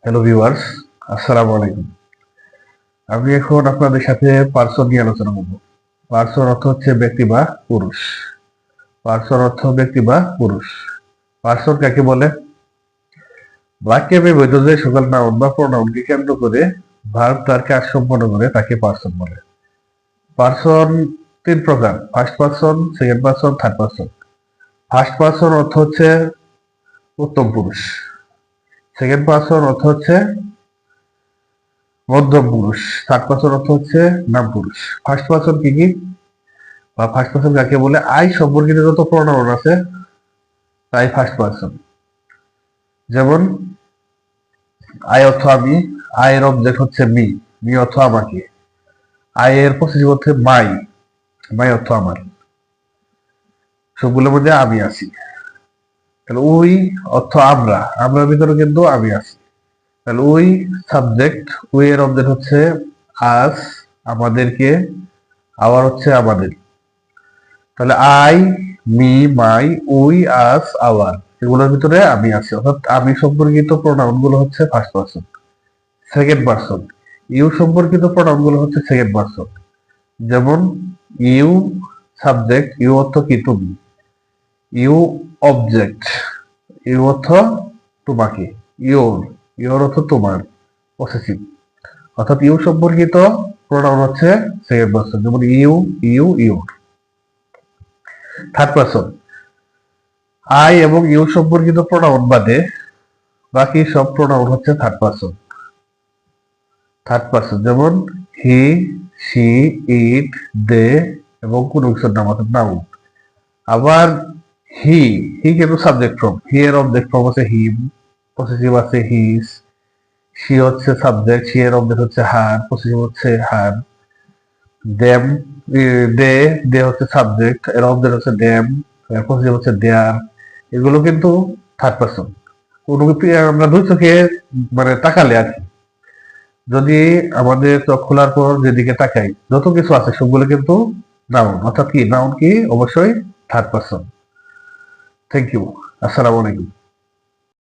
Hello viewers, আসসালামু আলাইকুম। আমি এখন আপনাদের সাথে পার্সন নিয়ে আলোচনা করব। পার্সন অর্থ হচ্ছে ব্যক্তি বা পুরুষ। পার্সন অর্থ ব্যক্তি বা পুরুষ। পার্সন কাকে বলে? বাক্যে ব্যবহৃত যে সকল নাউন বা প্রোনাউনকে কেন্দ্র করে ভার্ব তার কাজ সম্পন্ন করে তাকে পার্সন বলে। পার্সন তিন প্রকার: first person, second person, third person. First person অর্থ হচ্ছে উত্তম পুরুষ। সেকেন্ড পার্সন অর্থ হচ্ছে মধ্যম পুরুষ। থার্ড পার্সন অর্থ হচ্ছে নাম পুরুষ। ফার্স্ট পার্সন কি কি বা ফার্স্ট পার্সন কাকে বলে? আই সম্পর্কিত যত প্রোনাউন আছে তাই ফার্স্ট পার্সন। যেমন আই অর্থ আমি, আই এর অবজেক্ট হচ্ছে মি, মি অর্থ আমাকে। আই এর পসেসিভ হচ্ছে মাই, মাই অর্থ আমার। সবগুলোর মধ্যে আমি আছি। তাহলে উই অর্থ আমরা, আমরার ভিতরে কিন্তু আমি আছি। তাহলে উই সাবজেক্ট, উই এর অবজেক্ট হচ্ছে আস, আমাদেরকে। আওয়ার হচ্ছে আমাদের। তাহলে I, me, my, we, us, our, এগুলোর ভিতরে আমি আছি। অর্থাৎ আমি সম্পর্কিত প্রোনাউন গুলো হচ্ছে first person. Second person, you সম্পর্কিত প্রোনাউন গুলো হচ্ছে সেকেন্ড পার্সন। যেমন ইউ সাবজেক্ট, ইউ অর্থ কি? তুমি। ইউ অবজেক্ট, ইউ অর্থ তোমাকে। ইউর, ইউর অর্থ তোমার, পসেসিভ। অর্থাৎ ইউ সম্পর্কিত প্রোনাউন হচ্ছে সেকেন্ড পার্সন। যেমন you, you, your. Third person, I এবং ইউ সম্পর্কিত প্রোনাউন বাদে বাকি সব প্রোনাউন হচ্ছে থার্ড পার্সন। থার্ড পার্সন যেমন হি, শি, ইট, দে এবং কোন কিছুর নাম অর্থাৎ নাউন। আবার হি, হি কিন্তু সাবজেক্ট ফর্ম, হি এর অবজেক্ট ফর্ম হচ্ছে হিম, পসেসিভ আছে হিজ। শি হচ্ছে সাবজেক্ট, শি এর অবজেক্ট হচ্ছে হার, পসেসিভ হচ্ছে হার। দেম, দে, দে হচ্ছে সাবজেক্ট, এর অবজেক্ট হচ্ছে দেম, এর পসেসিভ হচ্ছে দেয়ার। এগুলো কিন্তু থার্ড পার্সন। আমরা দুই চোখে মানে তাকালে আর কি, যদি আমাদের চোখ খোলার পর যেদিকে তাকাই যত কিছু আছে সবগুলো কিন্তু নাউন। অর্থাৎ কি নাউন? কি? অবশ্যই থার্ড পার্সন। Thank you. আসসালামু আলাইকুম।